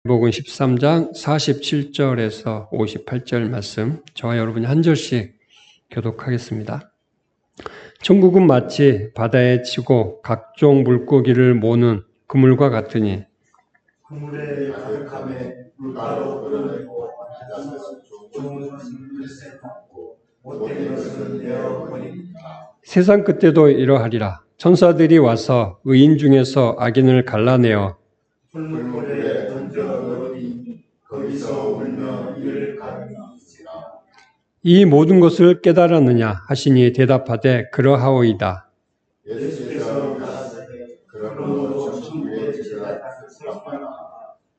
마태복음 13장 47절에서 58절 말씀, 저와 여러분이 한 절씩 교독하겠습니다. 천국은 마치 바다에 치고 각종 물고기를 모는 그물과 같으니 그물의 가득함에 물가로 끌어내고 좋은 것은 글쎄 담고 못된 것은 내어버립니다. 세상 끝에도 이러하리라. 천사들이 와서 의인 중에서 악인을 갈라내어 풀무불에 던져 넣으니 거기서 울며 이를 가르치라. 이 모든 것을 깨달았느냐 하시니 대답하되 그러하오이다. 예수께서 가라사대 그러므로 천국의 제자가 슬퍼하라.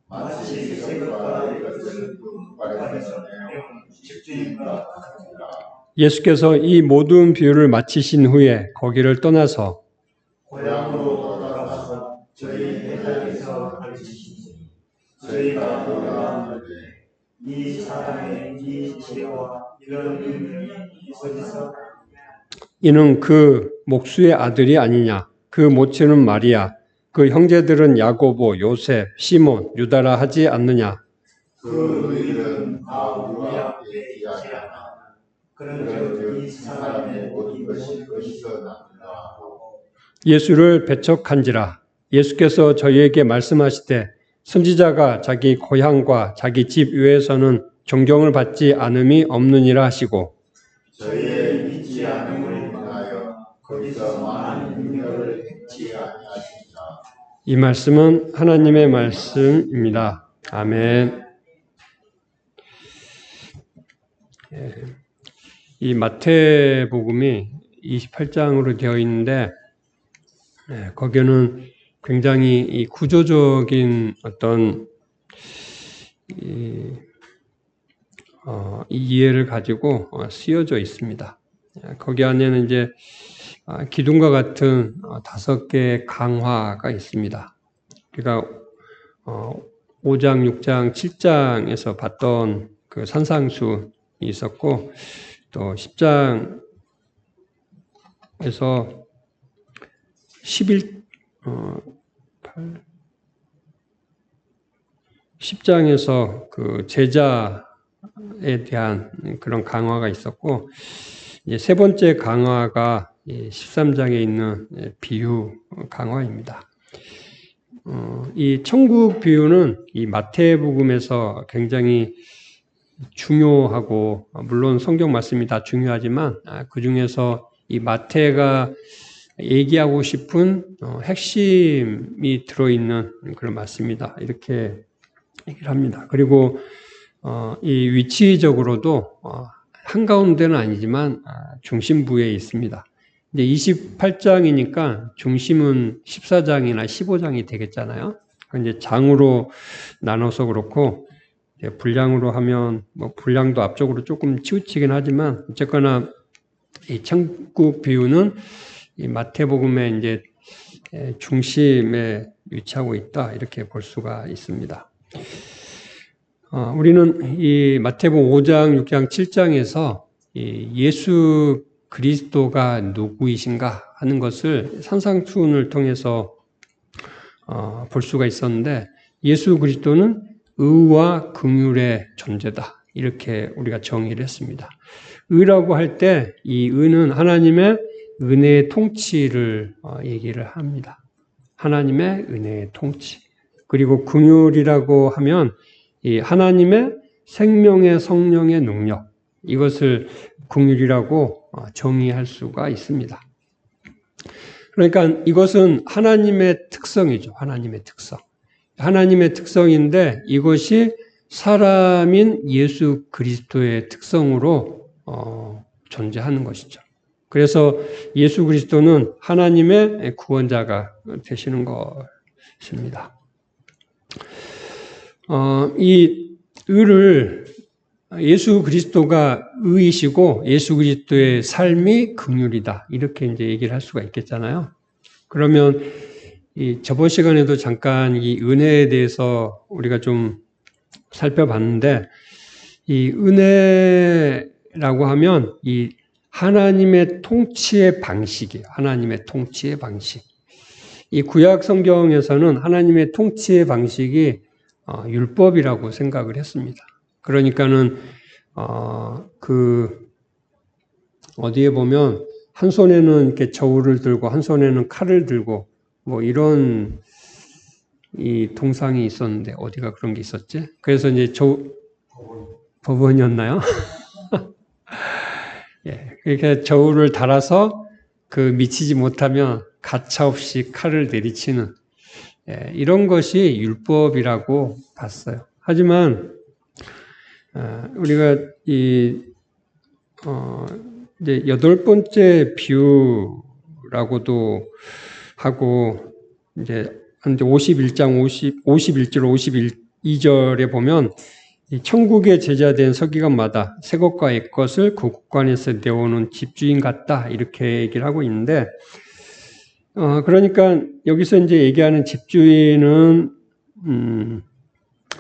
마치 새것과 이것을 바다에서 내어온 집주인과 같으니라. 예수께서 이 모든 비유를 마치신 후에 거기를 떠나서 고향으로 돌아가서 저희 대장에서 가르치시니 저희가 돌아가는데 이 사람의 이 지혜와 이런 능력이 어디서 이는 그 목수의 아들이 아니냐. 그 모친은 마리아, 그 형제들은 야고보, 요셉, 시몬, 유다라 하지 않느냐. 그 의인은 다 우리 앞에 있지 않아. 그런즉 이 사람의 모든 것이 어디서 났느냐 하고 예수를 배척한지라. 예수께서 저희에게 말씀하시되 선지자가 자기 고향과 자기 집 외에서는 존경을 받지 않음이 없느니라 하시고 저희의 믿지 않음을 인하여 거기서 많은 능력을 행치 아니하시니라. 이 말씀은 하나님의 말씀입니다. 아멘. 이 마태복음이 28장으로 되어 있는데 거기는 굉장히 이 구조적인 어떤 이해를 가지고 쓰여져 있습니다. 거기 안에는 이제 기둥과 같은 5개의 강화가 있습니다. 그러니까 5장, 6장, 7장에서 봤던 그 산상수이 있었고 또 10장에서 10장에서 그 제자에 대한 그런 강화가 있었고 이제 세 번째 강화가 13장에 있는 비유 강화입니다. 이 천국 비유는 이 마태복음에서 굉장히 중요하고 물론 성경 말씀이 다 중요하지만 그 중에서 이 마태가 얘기하고 싶은 핵심이 들어있는 그런 말씀이다. 이렇게 얘기를 합니다. 그리고 이 위치적으로도 한가운데는 아니지만 중심부에 있습니다. 이제 28장이니까 중심은 14장이나 15장이 되겠잖아요. 이제 장으로 나눠서 그렇고 분량으로 하면 뭐 분량도 앞쪽으로 조금 치우치긴 하지만 어쨌거나 이 천국 비유는 이 마태복음의 이제 중심에 위치하고 있다 이렇게 볼 수가 있습니다. 우리는 이 마태복음 5장, 6장, 7장에서 이 예수 그리스도가 누구이신가 하는 것을 산상수훈을 통해서 볼 수가 있었는데 예수 그리스도는 의와 긍휼의 존재다. 이렇게 우리가 정의를 했습니다. 의라고 할 때 이 의는 하나님의 은혜의 통치를 얘기를 합니다. 하나님의 은혜의 통치. 그리고 긍휼이라고 하면 이 하나님의 생명의 성령의 능력. 이것을 긍휼이라고 정의할 수가 있습니다. 그러니까 이것은 하나님의 특성이죠. 하나님의 특성. 하나님의 특성인데 이것이 사람인 예수 그리스도의 특성으로 존재하는 것이죠. 그래서 예수 그리스도는 하나님의 구원자가 되시는 것입니다. 이 의를 예수 그리스도가 의이시고 예수 그리스도의 삶이 긍휼이다. 이렇게 이제 얘기를 할 수가 있겠잖아요. 그러면 저번 시간에도 잠깐 이 은혜에 대해서 우리가 좀 살펴봤는데 이 은혜라고 하면 이 하나님의 통치의 방식이에요. 하나님의 통치의 방식. 이 구약 성경에서는 하나님의 통치의 방식이 율법이라고 생각을 했습니다. 그러니까는 어디에 보면 한 손에는 이렇게 저울을 들고 한 손에는 칼을 들고 뭐 이런 이 동상이 있었는데 어디가 그런 게 있었지? 그래서 이제 법원이었나요? 예, 그러니까 저울을 달아서 미치지 못하면 가차없이 칼을 내리치는 이런 것이 율법이라고 봤어요. 하지만 우리가 이제 8번째 비유라고도 하고 이제 51장 51절 52절에 보면 이 천국의 제자된 서기관마다 새 것과 옛 것을 그 국관에서 내오는 집주인 같다 이렇게 얘기를 하고 있는데 그러니까 여기서 이제 얘기하는 집주인은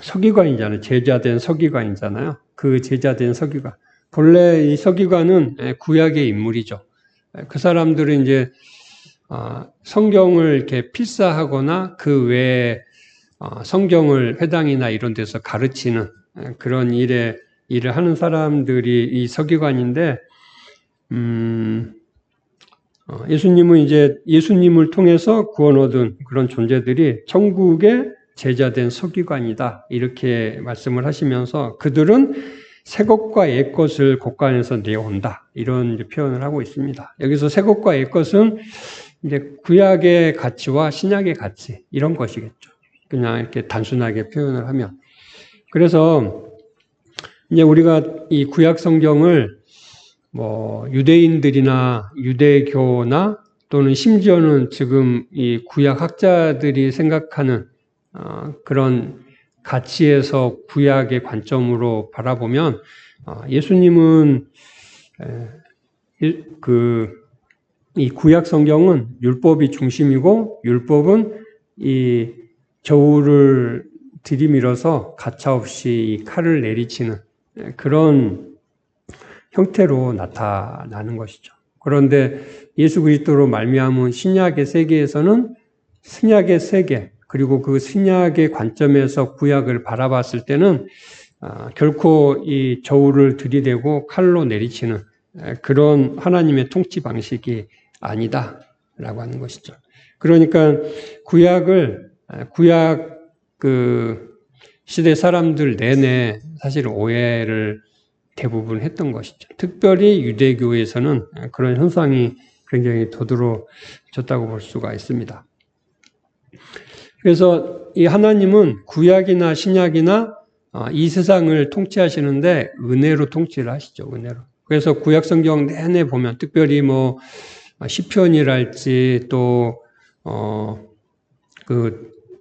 서기관이잖아요. 제자된 서기관이잖아요. 그 제자된 서기관. 본래 이 서기관은 구약의 인물이죠. 그 사람들은 이제 성경을 이렇게 필사하거나 그 외에 성경을 회당이나 이런 데서 가르치는 그런 일을 하는 사람들이 이 서기관인데, 예수님은 이제 예수님을 통해서 구원 얻은 그런 존재들이 천국의 제자된 서기관이다. 이렇게 말씀을 하시면서 그들은 새 것과 옛 것을 곳간에서 내어온다. 이런 이제 표현을 하고 있습니다. 여기서 새 것과 옛 것은 이제 구약의 가치와 신약의 가치, 이런 것이겠죠. 그냥 이렇게 단순하게 표현을 하면. 그래서 이제 우리가 이 구약 성경을 뭐 유대인들이나 유대교나 또는 심지어는 지금 이 구약 학자들이 생각하는 그런 가치에서 구약의 관점으로 바라보면 예수님은 이 구약 성경은 율법이 중심이고 율법은 이 저울을 들이밀어서 가차없이 칼을 내리치는 그런 형태로 나타나는 것이죠. 그런데 예수 그리스도로 말미암은 신약의 세계에서는 신약의 세계 그리고 그 신약의 관점에서 구약을 바라봤을 때는 결코 이 저울을 들이대고 칼로 내리치는 그런 하나님의 통치 방식이 아니다라고 하는 것이죠. 그러니까 구약 시대 사람들 내내 사실 오해를 대부분 했던 것이죠. 특별히 유대교에서는 그런 현상이 굉장히 도드라졌다고 볼 수가 있습니다. 그래서 이 하나님은 구약이나 신약이나 이 세상을 통치하시는데 은혜로 통치를 하시죠. 은혜로. 그래서 구약 성경 내내 보면 특별히 뭐 시편이랄지 또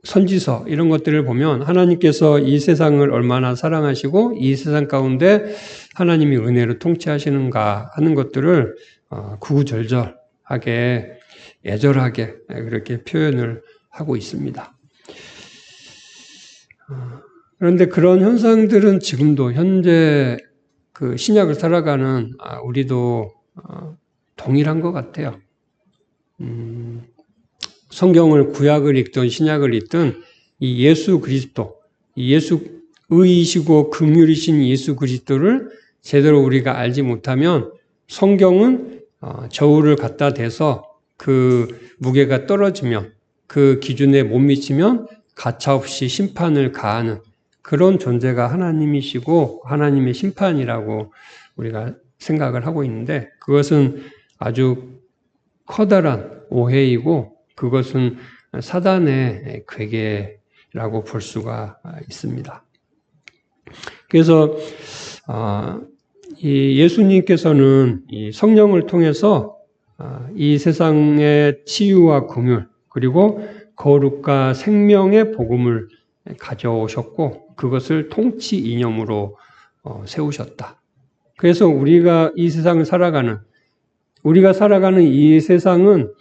선지서 이런 것들을 보면 하나님께서 이 세상을 얼마나 사랑하시고 이 세상 가운데 하나님이 은혜로 통치하시는가 하는 것들을 구구절절하게 애절하게 그렇게 표현을 하고 있습니다. 그런데 그런 현상들은 지금도 현재 그 신약을 살아가는 우리도 동일한 것 같아요. 성경을 구약을 읽든 신약을 읽든 이 예수 그리스도, 이 의이시고 긍휼이신 예수 그리스도를 제대로 우리가 알지 못하면 성경은 저울을 갖다 대서 그 무게가 떨어지면 그 기준에 못 미치면 가차없이 심판을 가하는 그런 존재가 하나님이시고 하나님의 심판이라고 우리가 생각을 하고 있는데 그것은 아주 커다란 오해이고 그것은 사단의 괴계라고 볼 수가 있습니다. 그래서 이 예수님께서는 이 성령을 통해서 이 세상의 치유와 긍휼 그리고 거룩과 생명의 복음을 가져오셨고 그것을 통치 이념으로 세우셨다. 그래서 우리가 이 세상을 살아가는 이 세상은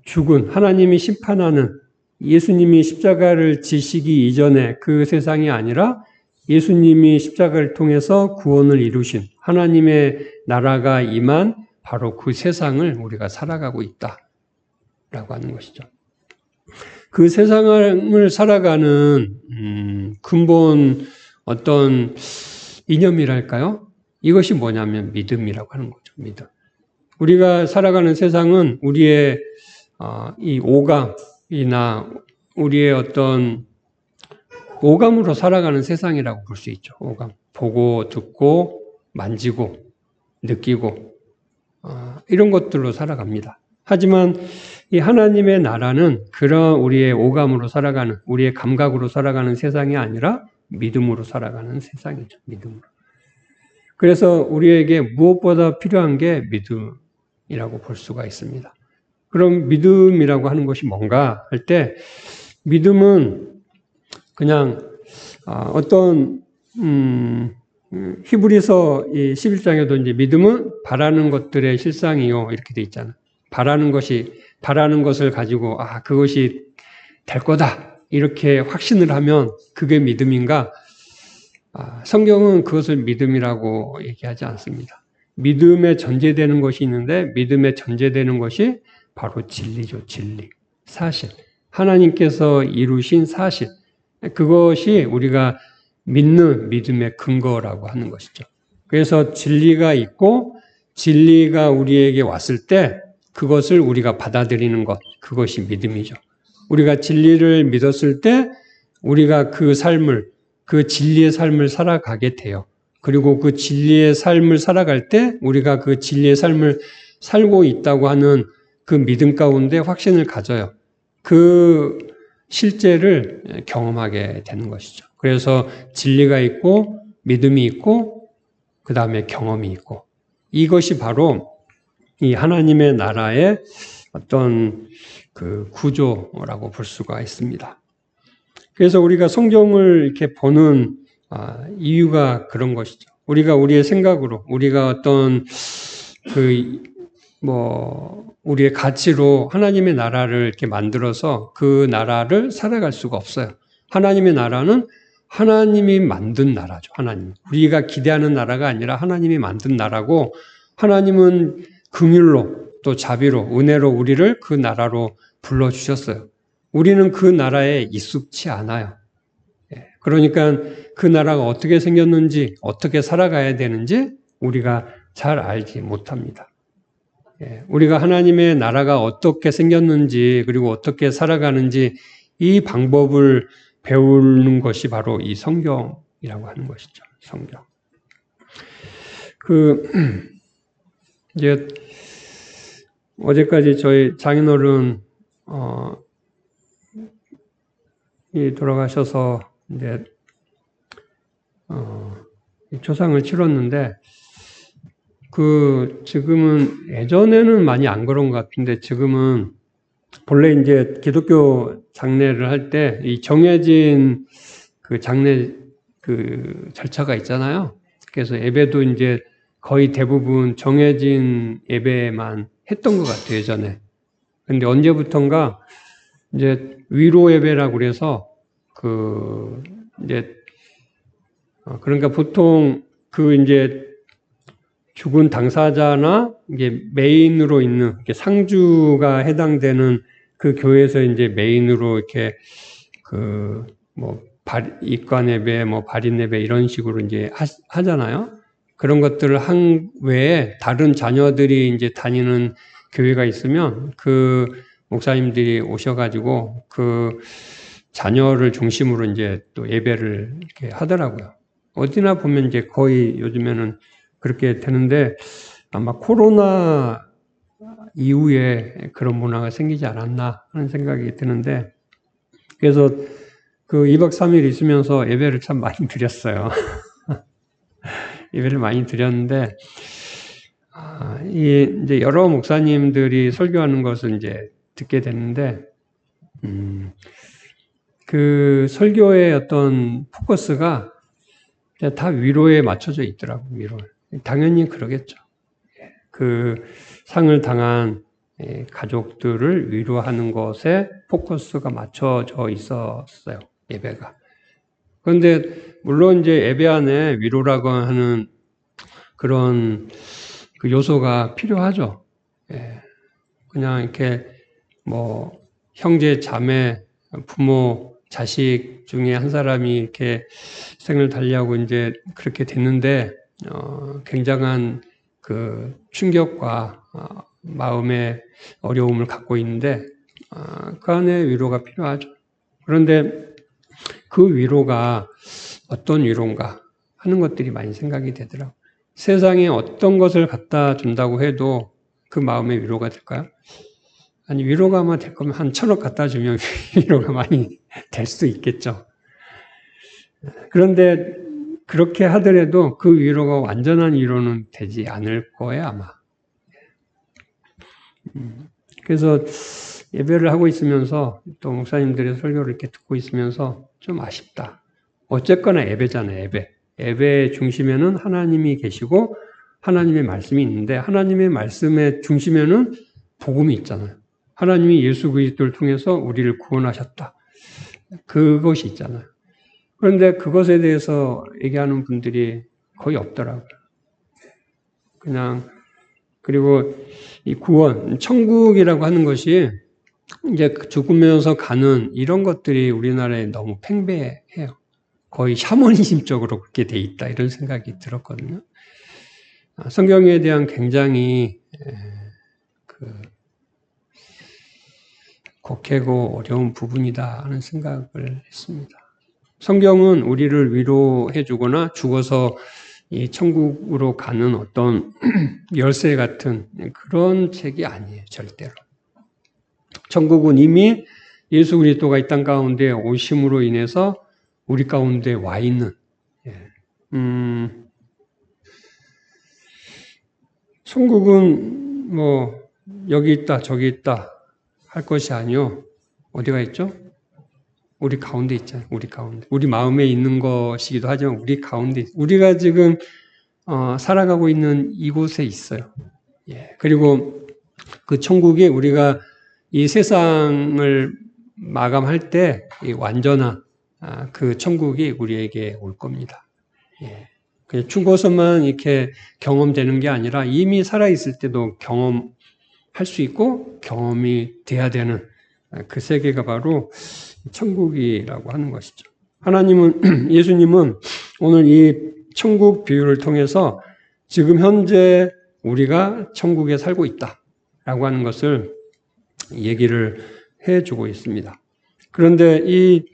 죽은 하나님이 심판하는 예수님이 십자가를 지시기 이전에 그 세상이 아니라 예수님이 십자가를 통해서 구원을 이루신 하나님의 나라가 임한 바로 그 세상을 우리가 살아가고 있다라고 하는 것이죠. 그 세상을 살아가는 근본 어떤 이념이랄까요? 이것이 뭐냐면 믿음이라고 하는 거죠. 믿음. 우리가 살아가는 세상은 우리의 이 오감이나 우리의 어떤 오감으로 살아가는 세상이라고 볼 수 있죠. 오감. 보고 듣고 만지고 느끼고 이런 것들로 살아갑니다. 하지만 이 하나님의 나라는 그런 우리의 오감으로 살아가는, 우리의 감각으로 살아가는 세상이 아니라 믿음으로 살아가는 세상이죠. 믿음으로. 그래서 우리에게 무엇보다 필요한 게 믿음이라고 볼 수가 있습니다. 그럼 믿음이라고 하는 것이 뭔가 할 때 믿음은 그냥 어떤 히브리서 11장에도 이제 믿음은 바라는 것들의 실상이요 이렇게 돼 있잖아요. 바라는 것을 가지고 그것이 될 거다 이렇게 확신을 하면 그게 믿음인가? 성경은 그것을 믿음이라고 얘기하지 않습니다. 믿음에 전제되는 것이 있는데 믿음에 전제되는 것이 바로 진리죠. 진리, 사실, 하나님께서 이루신 사실, 그것이 우리가 믿는 믿음의 근거라고 하는 것이죠. 그래서 진리가 있고 진리가 우리에게 왔을 때 그것을 우리가 받아들이는 것, 그것이 믿음이죠. 우리가 진리를 믿었을 때 우리가 그 진리의 삶을 살아가게 돼요. 그리고 그 진리의 삶을 살아갈 때 우리가 그 진리의 삶을 살고 있다고 하는 그 믿음 가운데 확신을 가져요. 그 실제를 경험하게 되는 것이죠. 그래서 진리가 있고 믿음이 있고 그 다음에 경험이 있고 이것이 바로 이 하나님의 나라의 어떤 그 구조라고 볼 수가 있습니다. 그래서 우리가 성경을 이렇게 보는 이유가 그런 것이죠. 우리가 우리의 생각으로, 우리가 어떤 우리의 가치로 하나님의 나라를 이렇게 만들어서 그 나라를 살아갈 수가 없어요. 하나님의 나라는 하나님이 만든 나라죠. 하나님. 우리가 기대하는 나라가 아니라 하나님이 만든 나라고 하나님은 긍휼로 또 자비로 은혜로 우리를 그 나라로 불러주셨어요. 우리는 그 나라에 익숙치 않아요. 그러니까 그 나라가 어떻게 생겼는지 어떻게 살아가야 되는지 우리가 잘 알지 못합니다. 우리가 하나님의 나라가 어떻게 생겼는지 그리고 어떻게 살아가는지 이 방법을 배우는 것이 바로 이 성경이라고 하는 것이죠. 성경. 이제 어제까지 저희 장인어른 돌아가셔서 이제 초상을 치렀는데 지금은 예전에는 많이 안 그런 것 같은데 지금은 본래 이제 기독교 장례를 할 때 이 정해진 그 장례 그 절차가 있잖아요. 그래서 예배도 이제 거의 대부분 정해진 예배만 했던 것 같아요, 예전에. 근데 언제부턴가 이제 위로 예배라고 그래서 그러니까 보통 이제 죽은 당사자나 이게 메인으로 있는 상주가 해당되는 그 교회에서 이제 메인으로 이렇게 입관 예배, 발인 예배 이런 식으로 이제 하잖아요. 그런 것들을 한 외에 다른 자녀들이 이제 다니는 교회가 있으면 그 목사님들이 오셔가지고 그 자녀를 중심으로 이제 또 예배를 이렇게 하더라고요. 어디나 보면 이제 거의 요즘에는 그렇게 되는데 아마 코로나 이후에 그런 문화가 생기지 않았나 하는 생각이 드는데 그래서 그 2박 3일 있으면서 예배를 참 많이 드렸어요. 예배를 많이 드렸는데 이제 여러 목사님들이 설교하는 것을 이제 듣게 됐는데 그 설교의 어떤 포커스가 다 위로에 맞춰져 있더라고요. 위로. 당연히 그러겠죠. 그 상을 당한 가족들을 위로하는 것에 포커스가 맞춰져 있었어요. 예배가. 그런데 물론 이제 예배 안에 위로라고 하는 그런 그 요소가 필요하죠. 그냥 이렇게 형제 자매 부모, 자식 중에 한 사람이 이렇게 생을 달리하고 이제 그렇게 됐는데, 굉장한 그 충격과 마음의 어려움을 갖고 있는데, 그 안에 위로가 필요하죠. 그런데 그 위로가 어떤 위로인가 하는 것들이 많이 생각이 되더라고요. 세상에 어떤 것을 갖다 준다고 해도 그 마음의 위로가 될까요? 아니, 위로가 될 거면 한 1,000억 갖다 주면 위로가 많이 될 수도 있겠죠. 그런데 그렇게 하더라도 그 위로가 완전한 위로는 되지 않을 거예요, 아마. 그래서 예배를 하고 있으면서 또 목사님들의 설교를 이렇게 듣고 있으면서 좀 아쉽다. 어쨌거나 예배잖아요, 예배. 예배의 중심에는 하나님이 계시고 하나님의 말씀이 있는데 하나님의 말씀의 중심에는 복음이 있잖아요. 하나님이 예수 그리스도를 통해서 우리를 구원하셨다. 그것이 있잖아요. 그런데 그것에 대해서 얘기하는 분들이 거의 없더라고요. 그리고 이 구원, 천국이라고 하는 것이 이제 죽으면서 가는 이런 것들이 우리나라에 너무 팽배해요. 거의 샤머니즘적으로 그렇게 돼 있다 이런 생각이 들었거든요. 성경에 대한 굉장히 곡해고 어려운 부분이다 하는 생각을 했습니다. 성경은 우리를 위로해 주거나 죽어서 이 천국으로 가는 어떤 열쇠 같은 그런 책이 아니에요, 절대로. 천국은 이미 예수 그리스도가 이 땅 가운데 오심으로 인해서 우리 가운데 와 있는, 천국은 뭐 여기 있다 저기 있다 할 것이 아니요. 어디가 있죠? 우리 가운데 있잖아요. 우리 가운데. 우리 마음에 있는 것이기도 하지만 우리 가운데, 우리가 지금 살아가고 있는 이곳에 있어요. 예. 그리고 그 천국이 우리가 이 세상을 마감할 때 이 완전한 그 천국이 우리에게 올 겁니다. 예. 그냥 죽어서만 이렇게 경험되는 게 아니라 이미 살아있을 때도 경험할 수 있고 경험이 돼야 되는 그 세계가 바로 천국이라고 하는 것이죠. 예수님은 오늘 이 천국 비유를 통해서 지금 현재 우리가 천국에 살고 있다라고 하는 것을 얘기를 해주고 있습니다. 그런데 이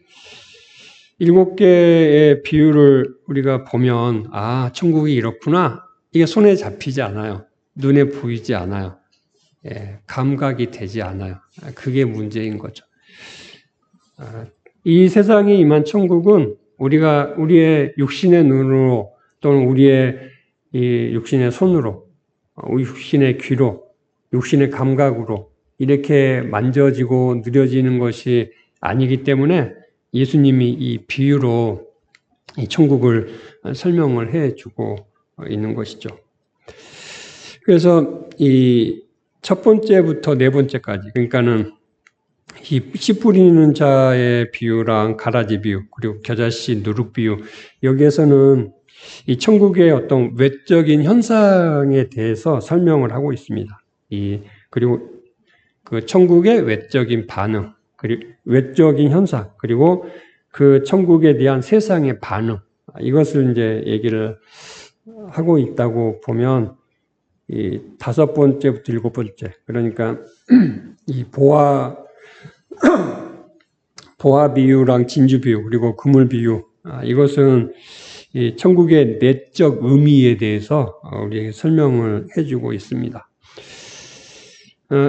7개의 비유를 우리가 보면 천국이 이렇구나. 이게 손에 잡히지 않아요. 눈에 보이지 않아요. 예, 감각이 되지 않아요. 그게 문제인 거죠. 이 세상에 임한 천국은 우리의 육신의 눈으로 또는 우리의 이 육신의 손으로, 육신의 귀로, 육신의 감각으로 이렇게 만져지고 느껴지는 것이 아니기 때문에 예수님이 이 비유로 이 천국을 설명을 해주고 있는 것이죠. 그래서 이 첫 번째부터 네 번째까지, 그러니까는 이 씨 뿌리는 자의 비유랑 가라지 비유, 그리고 겨자씨 누룩 비유, 여기에서는 이 천국의 어떤 외적인 현상에 대해서 설명을 하고 있습니다. 그리고 그 천국의 외적인 반응, 그리고 외적인 현상, 그리고 그 천국에 대한 세상의 반응, 이것을 이제 얘기를 하고 있다고 보면 이 5번째부터 7번째, 그러니까 이 보화 비유랑 진주 비유, 그리고 그물 비유, 이것은 이 천국의 내적 의미에 대해서 우리에게 설명을 해주고 있습니다.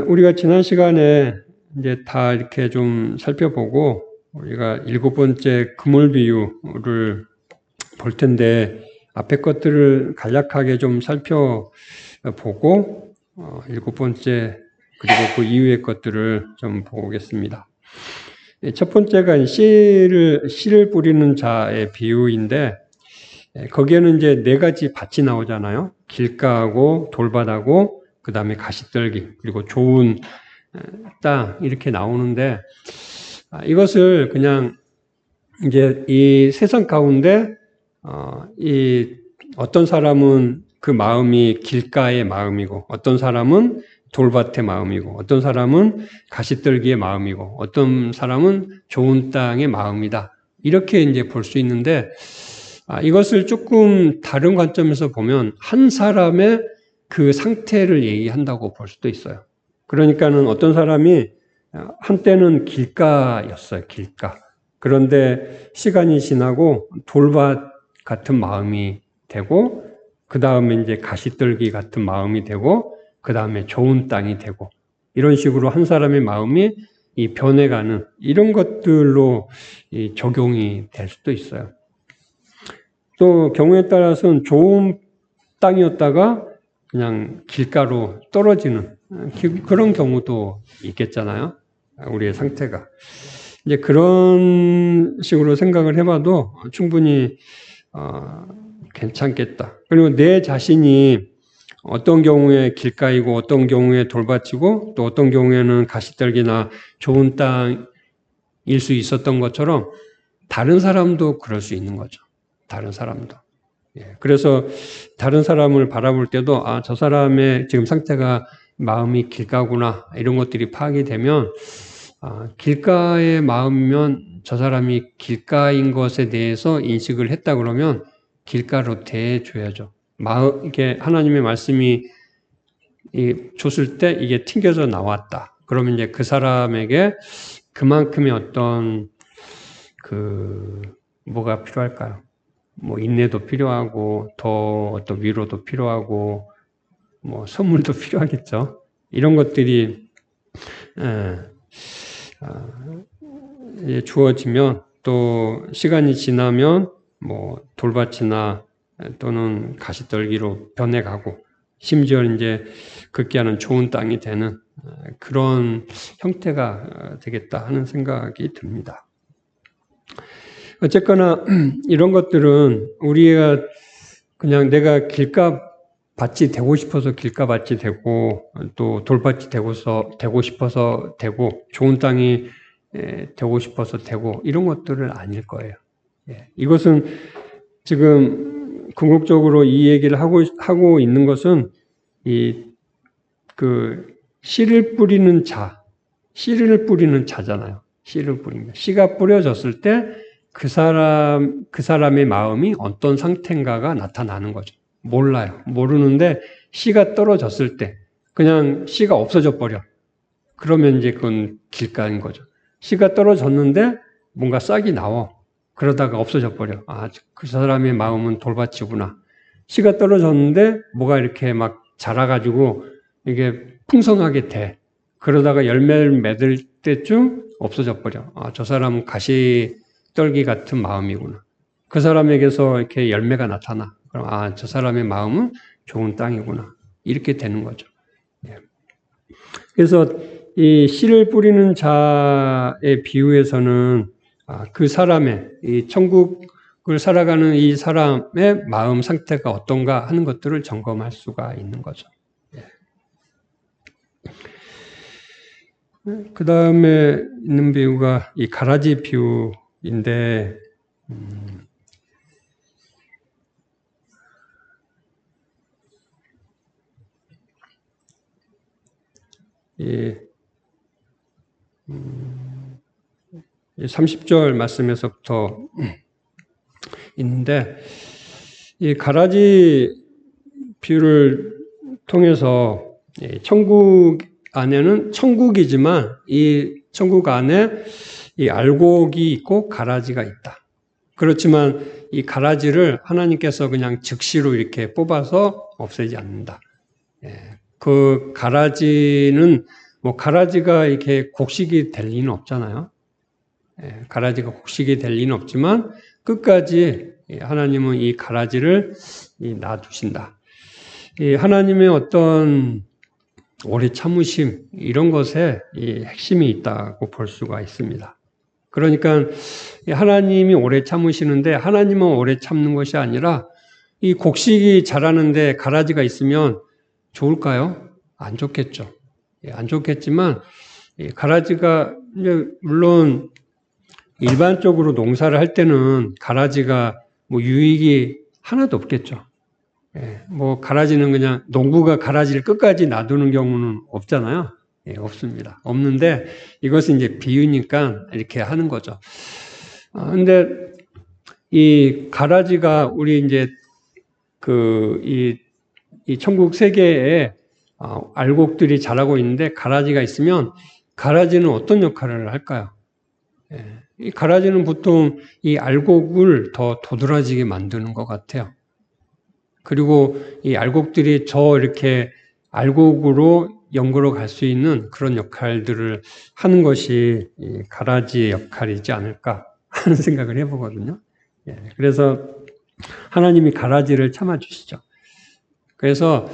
우리가 지난 시간에 이제 다 이렇게 좀 살펴보고 우리가 7번째 그물 비유를 볼 텐데 앞에 것들을 간략하게 좀 살펴보고 7번째 그리고 그 이후의 것들을 좀 보겠습니다. 첫 번째가 씨를 뿌리는 자의 비유인데 거기에는 이제 4가지 밭이 나오잖아요. 길가하고 돌밭하고 그 다음에 가시떨기 그리고 좋은 땅 이렇게 나오는데 이것을 그냥 이제 이 세상 가운데 이 어떤 사람은 그 마음이 길가의 마음이고 어떤 사람은 돌밭의 마음이고 어떤 사람은 가시떨기의 마음이고 어떤 사람은 좋은 땅의 마음이다. 이렇게 이제 볼 수 있는데 이것을 조금 다른 관점에서 보면 한 사람의 그 상태를 얘기한다고 볼 수도 있어요. 그러니까는 어떤 사람이 한때는 길가였어요. 길가. 그런데 시간이 지나고 돌밭 같은 마음이 되고 그 다음에 이제 가시떨기 같은 마음이 되고 그 다음에 좋은 땅이 되고 이런 식으로 한 사람의 마음이 이 변해가는 이런 것들로 이 적용이 될 수도 있어요. 또 경우에 따라서는 좋은 땅이었다가 그냥 길가로 떨어지는 그런 경우도 있겠잖아요. 우리의 상태가. 이제 그런 식으로 생각을 해봐도 충분히 괜찮겠다. 그리고 내 자신이 어떤 경우에 길가이고 어떤 경우에 돌밭이고 또 어떤 경우에는 가시떨기나 좋은 땅일 수 있었던 것처럼 다른 사람도 그럴 수 있는 거죠. 다른 사람도. 그래서 다른 사람을 바라볼 때도 저 사람의 지금 상태가 마음이 길가구나 이런 것들이 파악이 되면 길가의 마음이면 저 사람이 길가인 것에 대해서 인식을 했다 그러면 길가로 대해줘야죠. 이게 하나님의 말씀이 줬을 때 이게 튕겨져 나왔다. 그러면 이제 그 사람에게 그만큼의 어떤 뭐가 필요할까요? 뭐 인내도 필요하고 더 어떤 위로도 필요하고 뭐 선물도 필요하겠죠. 이런 것들이 주어지면 또 시간이 지나면 뭐 돌밭이나 또는 가시떨기로 변해가고 심지어 이제 극기하는 좋은 땅이 되는 그런 형태가 되겠다 하는 생각이 듭니다. 어쨌거나 이런 것들은 우리가 그냥 내가 길가밭이 되고 싶어서 길가밭이 되고 또 돌밭이 되고 싶어서 되고 좋은 땅이 되고 싶어서 되고 이런 것들은 아닐 거예요. 이것은 지금 궁극적으로 이 얘기를 하고 있는 것은 씨를 뿌리는 자잖아요. 씨를 뿌립니다. 씨가 뿌려졌을 때 그 사람의 마음이 어떤 상태인가가 나타나는 거죠. 몰라요. 모르는데 씨가 떨어졌을 때 그냥 씨가 없어져 버려. 그러면 이제 그건 길가인 거죠. 씨가 떨어졌는데 뭔가 싹이 나와. 그러다가 없어져 버려. 그 사람의 마음은 돌밭이구나. 씨가 떨어졌는데 뭐가 이렇게 막 자라가지고 이게 풍성하게 돼. 그러다가 열매를 맺을 때쯤 없어져 버려. 저 사람은 가시떨기 같은 마음이구나. 그 사람에게서 이렇게 열매가 나타나. 그럼 저 사람의 마음은 좋은 땅이구나. 이렇게 되는 거죠. 그래서 이 씨를 뿌리는 자의 비유에서는 그 사람의 이 천국을 살아가는 이 사람의 마음 상태가 어떤가 하는 것들을 점검할 수가 있는 거죠. 그 다음에 있는 비유가 이 가라지 비유인데 이 30절 말씀에서부터 있는데 이 가라지 비유를 통해서 천국 안에는 천국이지만 이 천국 안에 이 알곡이 있고 가라지가 있다. 그렇지만 이 가라지를 하나님께서 그냥 즉시로 이렇게 뽑아서 없애지 않는다. 그 가라지는 뭐 가라지가 이렇게 곡식이 될 리는 없잖아요. 가라지가 곡식이 될 리는 없지만 끝까지 하나님은 이 가라지를 놔두신다. 하나님의 어떤 오래 참으심 이런 것에 핵심이 있다고 볼 수가 있습니다. 그러니까 하나님이 오래 참으시는데 하나님은 오래 참는 것이 아니라 이 곡식이 자라는데 가라지가 있으면 좋을까요? 안 좋겠죠. 안 좋겠지만 가라지가 물론 일반적으로 농사를 할 때는 가라지가 뭐 유익이 하나도 없겠죠. 예, 뭐 가라지는 그냥 농부가 가라지를 끝까지 놔두는 경우는 없잖아요. 예, 없습니다. 없는데 이것은 이제 비유니까 이렇게 하는 거죠. 근데 이 가라지가 우리 이제 이 천국 세계에 알곡들이 자라고 있는데 가라지가 있으면 가라지는 어떤 역할을 할까요? 예, 이 가라지는 보통 이 알곡을 더 도드라지게 만드는 것 같아요. 그리고 이 알곡들이 이렇게 알곡으로 연구로 갈 수 있는 그런 역할들을 하는 것이 이 가라지의 역할이지 않을까 하는 생각을 해보거든요. 예, 그래서 하나님이 가라지를 참아주시죠. 그래서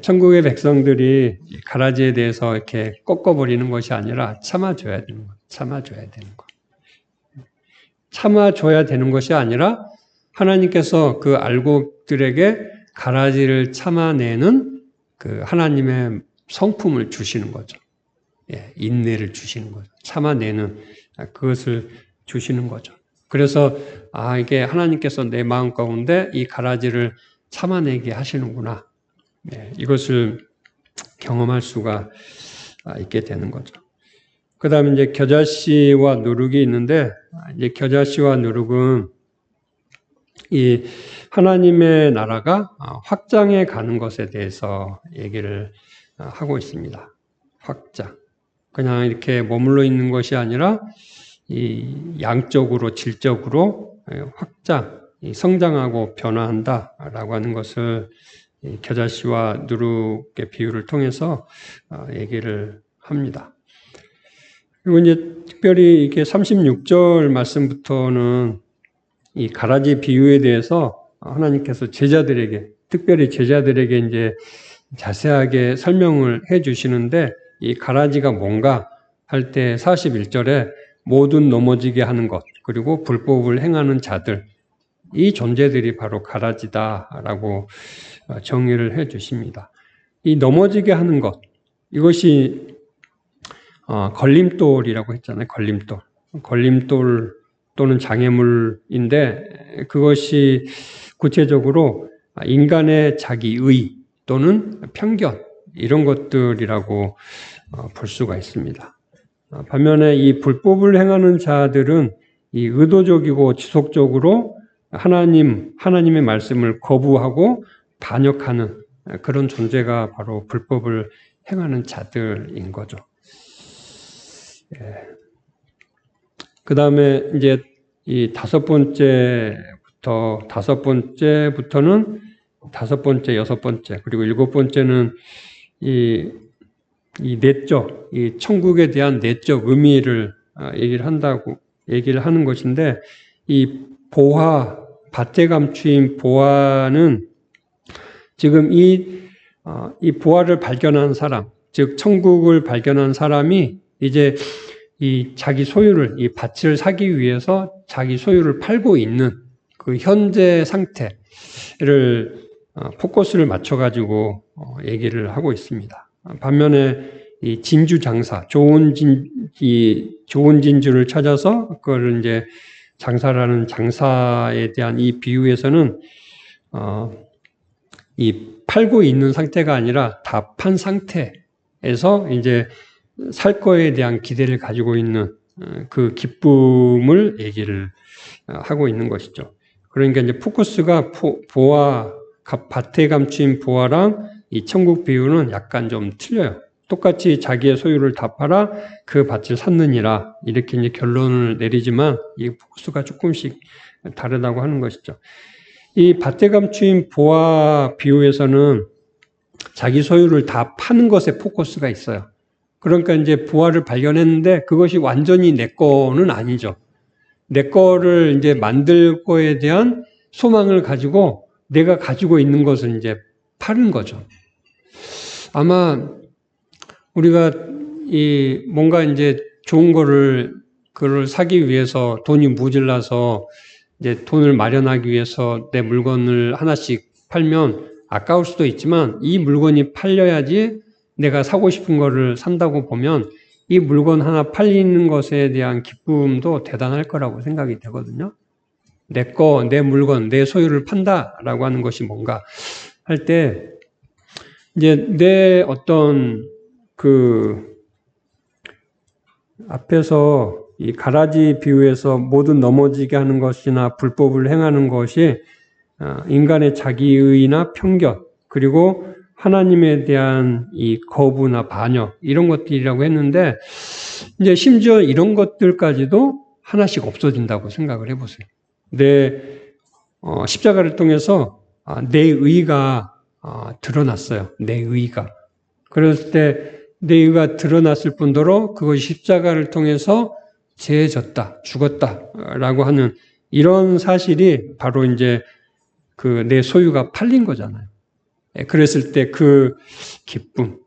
천국의 백성들이 가라지에 대해서 이렇게 꺾어버리는 것이 아니라 참아줘야 되는 것. 참아줘야 되는 것이 아니라 하나님께서 그 알곡들에게 가라지를 참아내는 그 하나님의 성품을 주시는 거죠. 예, 인내를 주시는 거죠. 참아내는 그것을 주시는 거죠. 그래서 이게 하나님께서 내 마음 가운데 이 가라지를 참아내게 하시는구나. 예, 이것을 경험할 수가 있게 되는 거죠. 그 다음에 이제 겨자씨와 누룩이 있는데, 이제 겨자씨와 누룩은 이 하나님의 나라가 확장해 가는 것에 대해서 얘기를 하고 있습니다. 확장. 그냥 이렇게 머물러 있는 것이 아니라 이 양적으로, 질적으로 확장, 성장하고 변화한다라고 하는 것을 겨자씨와 누룩의 비유를 통해서 얘기를 합니다. 그리고 이제 특별히 이게 36절 말씀부터는 이 가라지 비유에 대해서 하나님께서 특별히 제자들에게 이제 자세하게 설명을 해 주시는데, 이 가라지가 뭔가 할 때 41절에 모든 넘어지게 하는 것, 그리고 불법을 행하는 자들, 이 존재들이 바로 가라지다라고 정의를 해 주십니다. 이 넘어지게 하는 것, 이것이 걸림돌이라고 했잖아요. 걸림돌 또는 장애물인데, 그것이 구체적으로 인간의 자기의 또는 편견, 이런 것들이라고 볼 수가 있습니다. 반면에 이 불법을 행하는 자들은 이 의도적이고 지속적으로 하나님의 말씀을 거부하고 반역하는 그런 존재가 바로 불법을 행하는 자들인 거죠. 예. 그 다음에 이제 이 다섯 번째, 여섯 번째, 그리고 일곱 번째는 이 내적, 이 천국에 대한 내적 의미를 얘기를 하는 것인데, 이 밭에 감추인 보화는 지금 이 보화를 발견한 사람, 즉 천국을 발견한 사람이 이제 이 자기 소유를, 이 밭을 사기 위해서 자기 소유를 팔고 있는 그 현재 상태를 포커스를 맞춰가지고 얘기를 하고 있습니다. 반면에 이 진주 장사, 좋은 진주를 찾아서 그걸 이제 장사라는 장사에 대한 이 비유에서는 이 팔고 있는 상태가 아니라 다 판 상태에서 이제 살 거에 대한 기대를 가지고 있는 그 기쁨을 얘기를 하고 있는 것이죠. 그러니까 이제 포커스가 밭에 감춘 보화랑 이 천국 비유는 약간 좀 틀려요. 똑같이 자기의 소유를 다 팔아 그 밭을 샀느니라, 이렇게 이제 결론을 내리지만 이 포커스가 조금씩 다르다고 하는 것이죠. 이 밭에 감춘 보화 비유에서는 자기 소유를 다 파는 것에 포커스가 있어요. 그러니까 이제 보화를 발견했는데 그것이 완전히 내 거는 아니죠. 내 거를 이제 만들 거에 대한 소망을 가지고 내가 가지고 있는 것을 이제 파는 거죠. 아마 우리가 뭔가 이제 좋은 그걸 사기 위해서 돈이 모자라서 이제 돈을 마련하기 위해서 내 물건을 하나씩 팔면 아까울 수도 있지만, 이 물건이 팔려야지 내가 사고 싶은 거를 산다고 보면 이 물건 하나 팔리는 것에 대한 기쁨도 대단할 거라고 생각이 되거든요. 내 물건, 내 소유를 판다라고 하는 것이 뭔가 할 때, 이제 내 어떤 앞에서 이 가라지 비유에서 모든 넘어지게 하는 것이나 불법을 행하는 것이 인간의 자기의나 편견, 그리고 하나님에 대한 이 거부나 반역, 이런 것들이라고 했는데, 이제 심지어 이런 것들까지도 하나씩 없어진다고 생각을 해보세요. 십자가를 통해서 내 의가 드러났어요. 내 의가. 그랬을 때 내 의가 드러났을 뿐더러 그것이 십자가를 통해서 제해졌다, 죽었다라고 하는 이런 사실이 바로 이제 내 소유가 팔린 거잖아요. 그랬을 때 그 기쁨.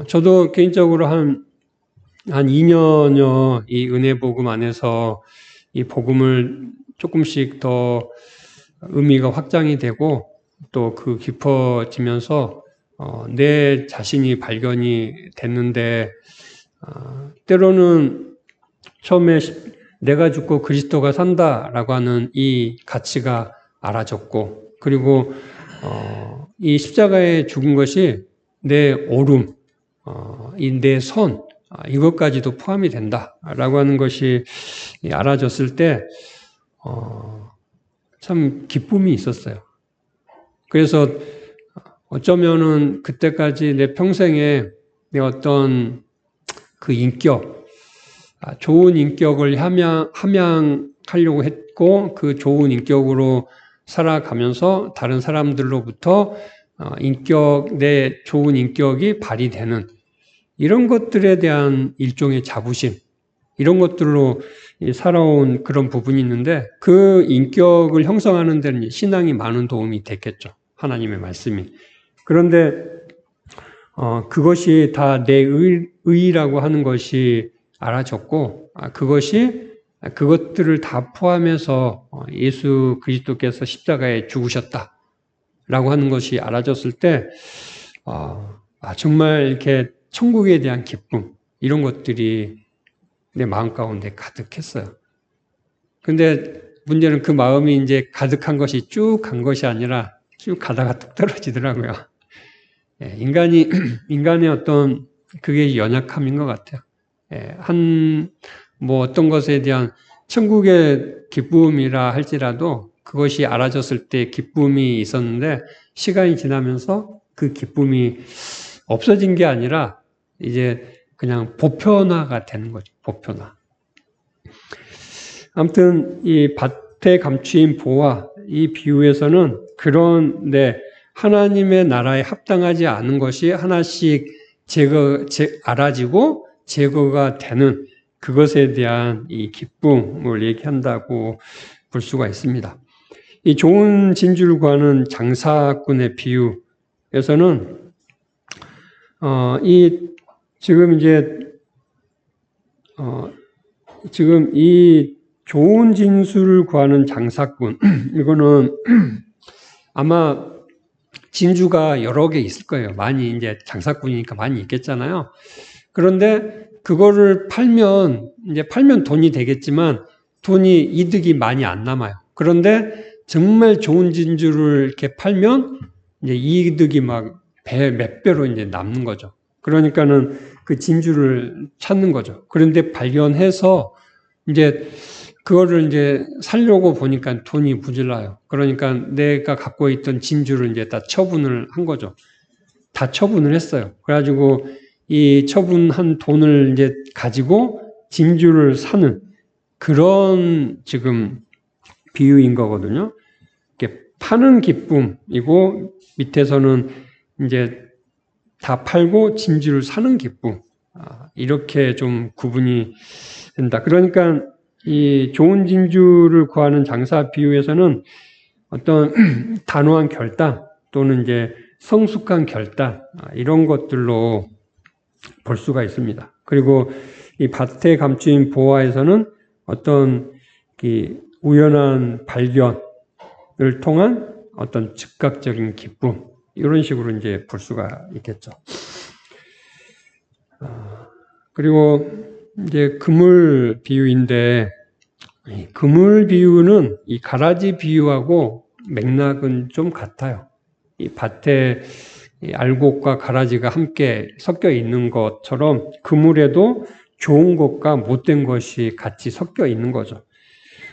저도 개인적으로 한 2년여 이 은혜 복음 안에서 이 복음을 조금씩 더 의미가 확장이 되고 또 깊어지면서 내 자신이 발견이 됐는데 때로는 처음에 내가 죽고 그리스도가 산다라고 하는 이 가치가 알아졌고 그리고 이 십자가에 죽은 것이 내 옳음, 내 선, 이것까지도 포함이 된다라고 하는 것이 알아졌을 때 참 기쁨이 있었어요. 그래서 어쩌면은 그때까지 내 평생에 내 어떤 그 인격, 좋은 인격을 함양하려고 했고 그 좋은 인격으로 살아가면서 다른 사람들로부터 내 좋은 인격이 발휘되는 이런 것들에 대한 일종의 자부심, 이런 것들로 살아온 그런 부분이 있는데 그 인격을 형성하는 데는 신앙이 많은 도움이 됐겠죠. 하나님의 말씀이. 그런데 그것이 다 내 의라고 하는 것이 알아졌고 그것들을 다 포함해서 예수 그리스도께서 십자가에 죽으셨다라고 하는 것이 알아졌을 때 정말 이렇게 천국에 대한 기쁨 이런 것들이 내 마음 가운데 가득했어요. 근데 문제는 그 마음이 이제 가득한 것이 쭉 간 것이 아니라 쭉 가다가 뚝 떨어지더라고요. 인간의 어떤 그게 연약함인 것 같아요. 어떤 것에 대한 천국의 기쁨이라 할지라도 그것이 알아졌을 때 기쁨이 있었는데 시간이 지나면서 그 기쁨이 없어진 게 아니라 이제 그냥 보편화가 되는 거죠. 보편화. 아무튼 이 밭에 감추인 보화 이 비유에서는 그런데 하나님의 나라에 합당하지 않은 것이 하나씩 알아지고 제거가 되는 그것에 대한 이 기쁨을 얘기한다고 볼 수가 있습니다. 이 좋은 진주를 구하는 장사꾼의 비유에서는 지금 이 좋은 진수를 구하는 장사꾼 이거는 아마 진주가 여러 개 있을 거예요. 많이 이제 장사꾼이니까 많이 있겠잖아요. 그런데 그거를 팔면 돈이 되겠지만 이득이 많이 안 남아요. 그런데 정말 좋은 진주를 이렇게 팔면 이제 이득이 막 몇 배로 이제 남는 거죠. 그러니까는 그 진주를 찾는 거죠. 그런데 발견해서 이제 그거를 이제 살려고 보니까 돈이 부질라요. 그러니까 내가 갖고 있던 진주를 이제 다 처분을 한 거죠. 다 처분을 했어요. 그래가지고 이 처분한 돈을 이제 가지고 진주를 사는 그런 지금 비유인 거거든요. 이렇게 파는 기쁨이고 밑에서는 이제 다 팔고 진주를 사는 기쁨. 이렇게 좀 구분이 된다. 그러니까 이 좋은 진주를 구하는 장사 비유에서는 어떤 단호한 결단 또는 이제 성숙한 결단 이런 것들로 볼 수가 있습니다. 그리고 이 밭에 감추인 보화에서는 어떤 우연한 발견을 통한 어떤 즉각적인 기쁨 이런 식으로 이제 볼 수가 있겠죠. 그리고 이제 그물 비유인데 이 그물 비유는 이 가라지 비유하고 맥락은 좀 같아요. 이 밭에 이 알곡과 가라지가 함께 섞여 있는 것처럼 그물에도 좋은 것과 못된 것이 같이 섞여 있는 거죠.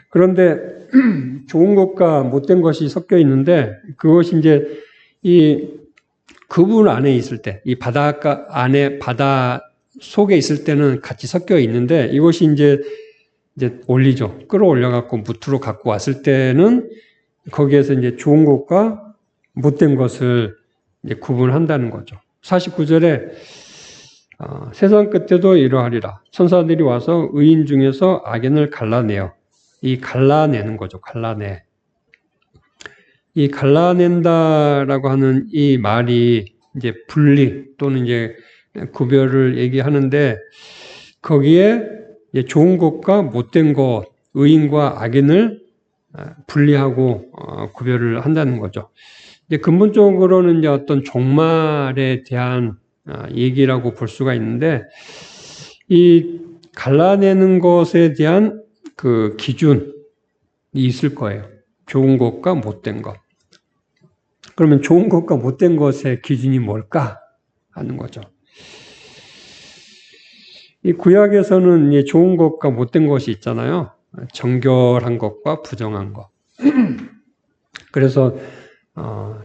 그런데 좋은 것과 못된 것이 섞여 있는데 그것이 이제 이 그물 안에 있을 때, 이 바닷가 안에 바다 속에 있을 때는 같이 섞여 있는데 이것이 이제 올리죠. 끌어올려 갖고 무트로 갖고 왔을 때는 거기에서 이제 좋은 것과 못된 것을 이제 구분한다는 거죠. 49절에 세상 끝에도 이러하리라. 천사들이 와서 의인 중에서 악인을 갈라내어. 이 갈라내는 거죠. 갈라내. 이 갈라낸다라고 하는 이 말이 이제 분리 또는 이제 구별을 얘기하는데 거기에 이제 좋은 것과 못된 것, 의인과 악인을 분리하고 구별을 한다는 거죠. 이제 근본적으로는 이제 어떤 종말에 대한 얘기라고 볼 수가 있는데 이 갈라내는 것에 대한 그 기준이 있을 거예요. 좋은 것과 못된 것. 그러면 좋은 것과 못된 것의 기준이 뭘까 하는 거죠. 이 구약에서는 이 좋은 것과 못된 것이 있잖아요. 정결한 것과 부정한 것. 그래서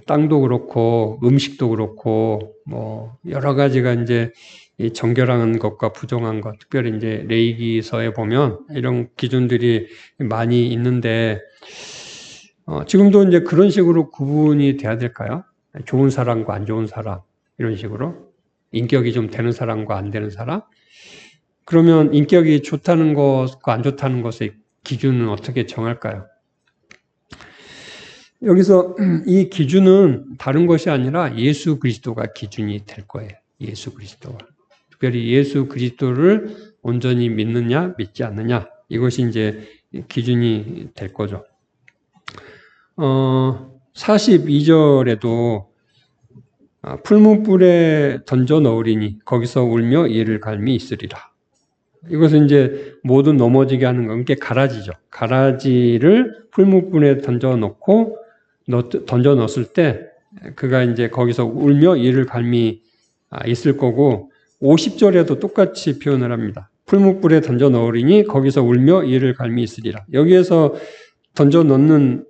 땅도 그렇고 음식도 그렇고 뭐 여러 가지가 이제 이 정결한 것과 부정한 것, 특별히 이제 레위기서에 보면 이런 기준들이 많이 있는데 지금도 이제 그런 식으로 구분이 돼야 될까요? 좋은 사람과 안 좋은 사람 이런 식으로 인격이 좀 되는 사람과 안 되는 사람. 그러면 인격이 좋다는 것과 안 좋다는 것의 기준은 어떻게 정할까요? 여기서 이 기준은 다른 것이 아니라 예수 그리스도가 기준이 될 거예요. 예수 그리스도가. 특별히 예수 그리스도를 온전히 믿느냐, 믿지 않느냐. 이것이 이제 기준이 될 거죠. 42절에도 풀무불에 던져 넣으리니 거기서 울며 이를 갈미 있으리라. 이것은 이제 모두 넘어지게 하는 건 게 가라지죠. 가라지를 풀무불에 던져 넣었을 때 그가 이제 거기서 울며 이를 갈미 있을 거고 50절에도 똑같이 표현을 합니다. 풀무불에 던져 넣으리니 거기서 울며 이를 갈미 있으리라. 여기에서 던져 넣는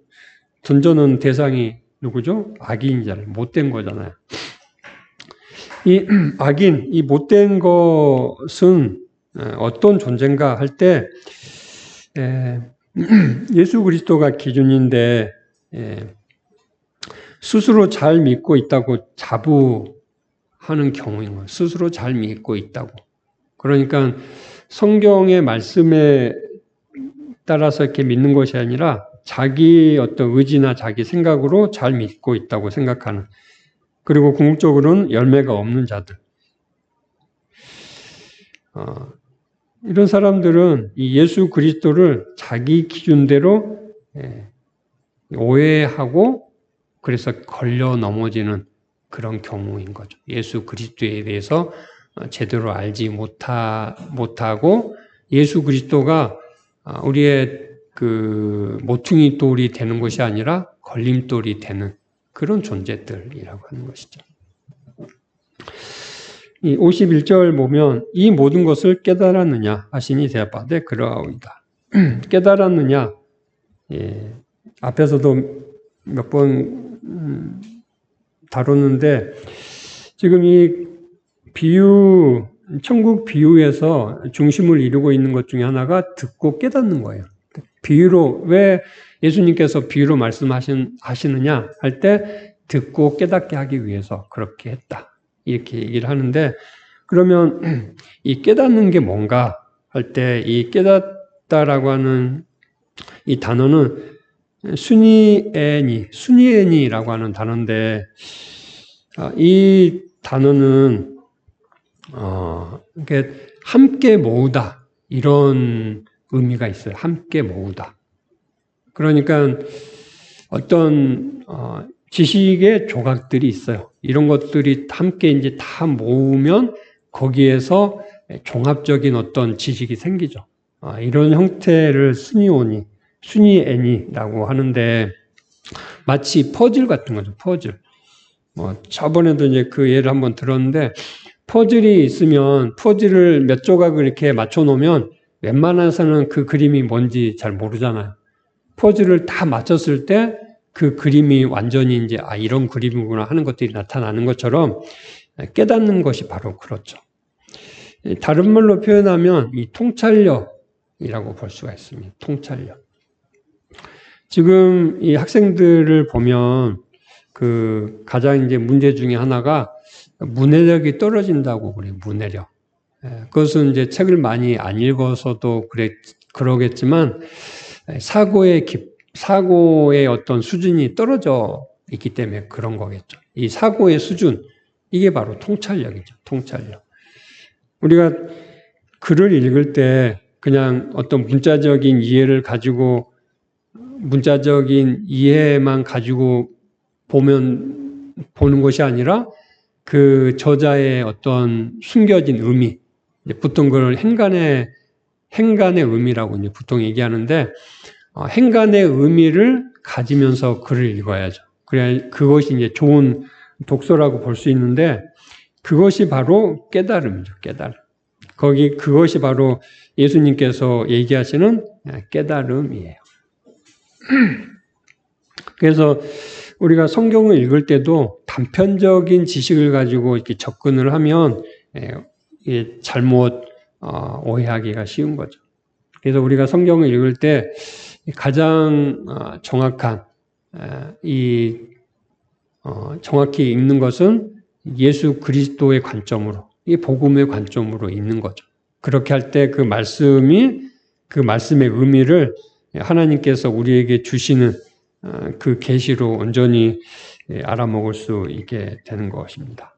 대상이 누구죠? 악인이잖아요. 못된 거잖아요. 이 악인, 이 못된 것은 어떤 존재인가 할 때 예수 그리스도가 기준인데 스스로 잘 믿고 있다고 자부하는 경우인 거예요. 스스로 잘 믿고 있다고. 그러니까 성경의 말씀에 따라서 이렇게 믿는 것이 아니라 자기 어떤 의지나 자기 생각으로 잘 믿고 있다고 생각하는, 그리고 궁극적으로는 열매가 없는 자들. 이런 사람들은 이 예수 그리스도를 자기 기준대로 오해하고 그래서 걸려 넘어지는 그런 경우인 거죠. 예수 그리스도에 대해서 제대로 알지 못하고 예수 그리스도가 우리의 그 모퉁이 돌이 되는 것이 아니라 걸림돌이 되는 그런 존재들이라고 하는 것이죠. 이 51절 보면 이 모든 것을 깨달았느냐 하시니 대답하되 그러하오이다. 깨달았느냐, 앞에서도 몇 번 다뤘는데 지금 이 비유, 천국 비유에서 중심을 이루고 있는 것 중에 하나가 듣고 깨닫는 거예요. 비유로, 왜 예수님께서 비유로 말씀하시느냐 할 때 듣고 깨닫게 하기 위해서 그렇게 했다. 이렇게 얘기를 하는데, 그러면 이 깨닫는 게 뭔가 할 때 이 깨닫다라고 하는 이 단어는 순이애니라고 하는 단어인데, 이 단어는 이렇게 함께 모으다 이런 의미가 있어요. 함께 모으다. 그러니까 어떤 지식의 조각들이 있어요. 이런 것들이 함께 이제 다 모으면 거기에서 종합적인 어떤 지식이 생기죠. 이런 형태를 순위애니라고 하는데 마치 퍼즐 같은 거죠. 퍼즐. 저번에도 이제 그 예를 한번 들었는데 퍼즐이 있으면 퍼즐을 몇 조각을 이렇게 맞춰 놓으면 웬만해서는 그 그림이 뭔지 잘 모르잖아요. 퍼즐을 다 맞췄을 때 그 그림이 완전히 이제 이런 그림이구나 하는 것들이 나타나는 것처럼 깨닫는 것이 바로 그렇죠. 다른 말로 표현하면 이 통찰력이라고 볼 수가 있습니다. 통찰력. 지금 이 학생들을 보면 그 가장 이제 문제 중에 하나가 문해력이 떨어진다고 그래요. 문해력. 그것은 이제 책을 많이 안 읽어서도 그러겠지만 사고의 어떤 수준이 떨어져 있기 때문에 그런 거겠죠. 이 사고의 수준, 이게 바로 통찰력이죠. 통찰력. 우리가 글을 읽을 때 그냥 어떤 문자적인 이해만 가지고 보는 것이 아니라 그 저자의 어떤 숨겨진 의미, 보통 그걸 행간의 의미라고 이제 보통 얘기하는데, 행간의 의미를 가지면서 글을 읽어야죠. 그래야 그것이 이제 좋은 독서라고 볼 수 있는데, 그것이 바로 깨달음이죠, 깨달음. 그것이 바로 예수님께서 얘기하시는 깨달음이에요. 그래서 우리가 성경을 읽을 때도 단편적인 지식을 가지고 이렇게 접근을 하면 잘못 오해하기가 쉬운 거죠. 그래서 우리가 성경을 읽을 때 가장 정확한 정확히 읽는 것은 예수 그리스도의 관점으로, 이 복음의 관점으로 읽는 거죠. 그렇게 할 때 그 말씀의 의미를 하나님께서 우리에게 주시는 그 계시로 온전히 알아먹을 수 있게 되는 것입니다.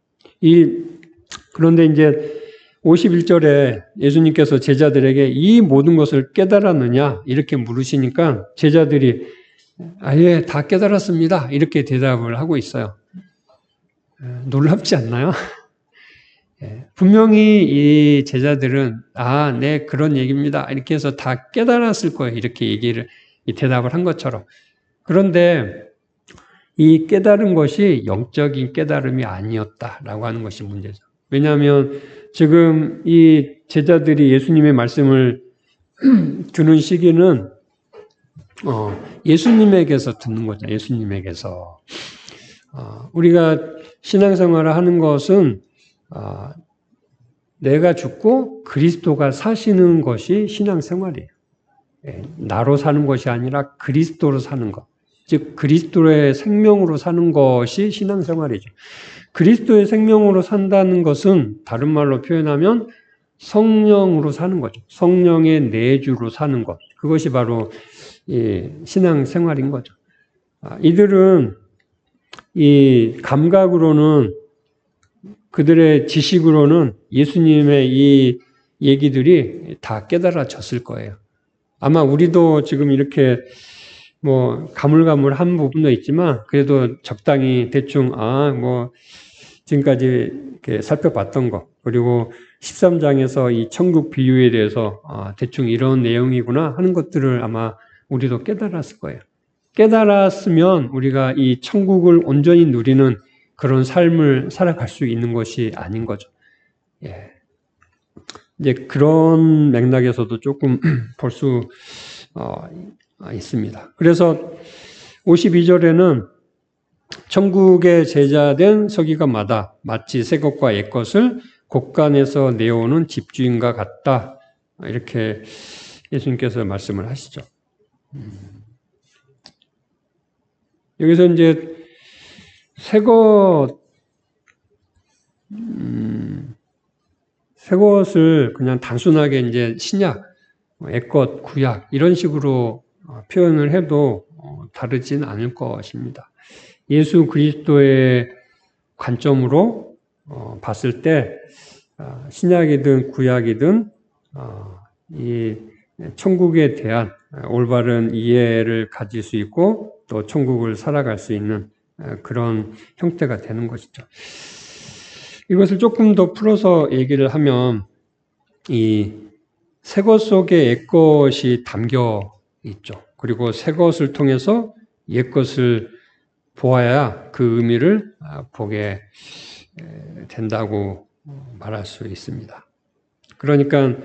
그런데 이제 51절에 예수님께서 제자들에게 이 모든 것을 깨달았느냐 이렇게 물으시니까 제자들이 예, 다 깨달았습니다. 이렇게 대답을 하고 있어요. 놀랍지 않나요? 분명히 이 제자들은 네, 그런 얘기입니다. 이렇게 해서 다 깨달았을 거예요. 이렇게 대답을 한 것처럼. 그런데 이 깨달은 것이 영적인 깨달음이 아니었다라고 하는 것이 문제죠. 왜냐하면 지금 이 제자들이 예수님의 말씀을 듣는 시기는 예수님에게서 듣는 거죠. 예수님에게서. 우리가 신앙생활을 하는 것은 내가 죽고 그리스도가 사시는 것이 신앙생활이에요. 나로 사는 것이 아니라 그리스도로 사는 것. 즉 그리스도의 생명으로 사는 것이 신앙생활이죠. 그리스도의 생명으로 산다는 것은 다른 말로 표현하면 성령으로 사는 거죠. 성령의 내주로 사는 것. 그것이 바로 신앙생활인 거죠. 이들은 이 감각으로는 그들의 지식으로는 예수님의 이 얘기들이 다 깨달아졌을 거예요. 아마 우리도 지금 이렇게 가물가물한 부분도 있지만 그래도 적당히 대충 지금까지 이렇게 살펴봤던 것, 그리고 13장에서 이 천국 비유에 대해서 대충 이런 내용이구나 하는 것들을 아마 우리도 깨달았을 거예요. 깨달았으면 우리가 이 천국을 온전히 누리는 그런 삶을 살아갈 수 있는 것이 아닌 거죠. 이제 그런 맥락에서도 조금 볼 수 있습니다. 그래서 52절에는 천국의 제자된 서기관마다 마치 새 것과 옛 것을 곳간에서 내오는 집주인과 같다. 이렇게 예수님께서 말씀을 하시죠. 여기서 이제 새 것을 그냥 단순하게 이제 신약, 옛것, 구약 이런 식으로 표현을 해도 다르진 않을 것입니다. 예수 그리스도의 관점으로 봤을 때 신약이든 구약이든 이 천국에 대한 올바른 이해를 가질 수 있고 또 천국을 살아갈 수 있는 그런 형태가 되는 것이죠. 이것을 조금 더 풀어서 얘기를 하면 이 새 것 속에 옛 것이 담겨 있죠. 그리고 새 것을 통해서 옛 것을 보아야 그 의미를 보게 된다고 말할 수 있습니다. 그러니까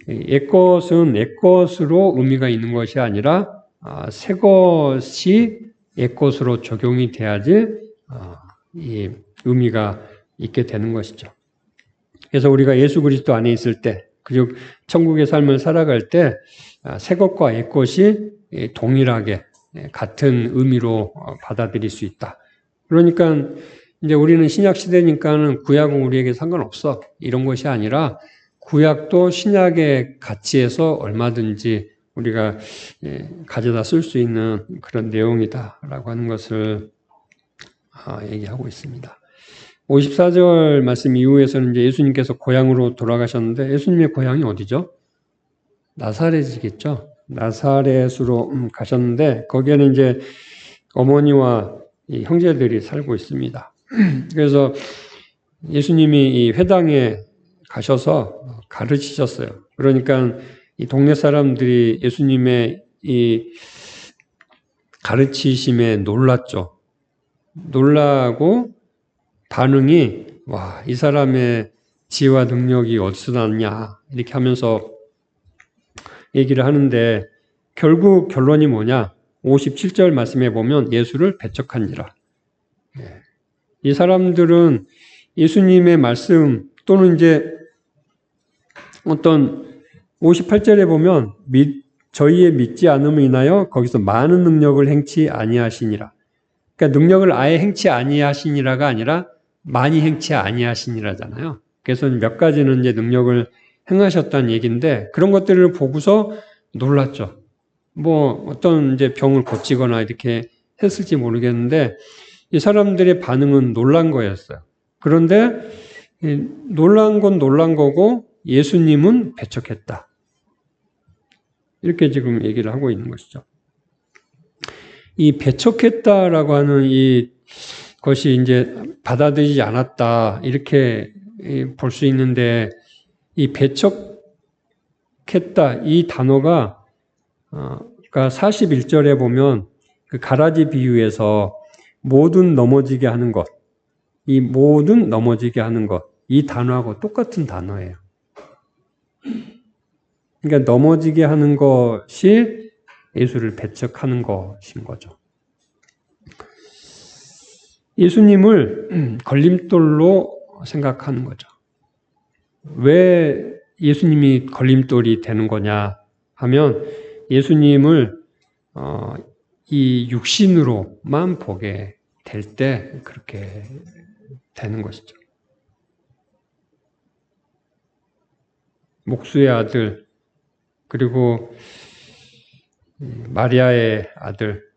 옛 것은 옛 것으로 의미가 있는 것이 아니라 새 것이 옛 것으로 적용이 돼야지 이 의미가 있게 되는 것이죠. 그래서 우리가 예수 그리스도 안에 있을 때, 그리고 천국의 삶을 살아갈 때 새 것과 옛 것이 동일하게 같은 의미로 받아들일 수 있다. 그러니까 이제 우리는 신약 시대니까는 구약은 우리에게 상관없어 이런 것이 아니라 구약도 신약의 가치에서 얼마든지 우리가 가져다 쓸 수 있는 그런 내용이다라고 하는 것을 얘기하고 있습니다. 54절 말씀 이후에서는 이제 예수님께서 고향으로 돌아가셨는데 예수님의 고향이 어디죠? 나사렛이겠죠. 나사렛으로 가셨는데 거기에는 이제 어머니와 이 형제들이 살고 있습니다. 그래서 예수님이 이 회당에 가셔서 가르치셨어요. 그러니까 이 동네 사람들이 예수님의 이 가르치심에 놀랐죠. 놀라고 반응이 와, 이 사람의 지혜와 능력이 어디서 났냐 이렇게 하면서 얘기를 하는데 결국 결론이 뭐냐? 57절 말씀에 보면 예수를 배척한지라. 이 사람들은 예수님의 말씀 또는 이제 어떤 58절에 보면 저희의 믿지 않음을 인하여 거기서 많은 능력을 행치 아니하시니라. 그러니까 능력을 아예 행치 아니하시니라가 아니라 많이 행치 아니하시니라잖아요. 그래서 몇 가지는 이제 능력을 행하셨다는 얘기인데 그런 것들을 보고서 놀랐죠. 뭐 어떤 이제 병을 고치거나 이렇게 했을지 모르겠는데 이 사람들의 반응은 놀란 거였어요. 그런데 놀란 건 놀란 거고 예수님은 배척했다. 이렇게 지금 얘기를 하고 있는 것이죠. 이 배척했다라고 하는 이 것이 이제 받아들이지 않았다 이렇게 볼 수 있는데 이 배척했다 이 단어가 그러니까 41절에 보면 그 가라지 비유에서 모든 넘어지게 하는 것, 이 모든 넘어지게 하는 것, 이 단어하고 똑같은 단어예요. 그러니까 넘어지게 하는 것이 예수를 배척하는 것인 거죠. 예수님을 걸림돌로 생각하는 거죠. 왜 예수님이 걸림돌이 되는 거냐 하면 예수님을 이 육신으로만 보게 될 때 그렇게 되는 것이죠. 목수의 아들 그리고 마리아의 아들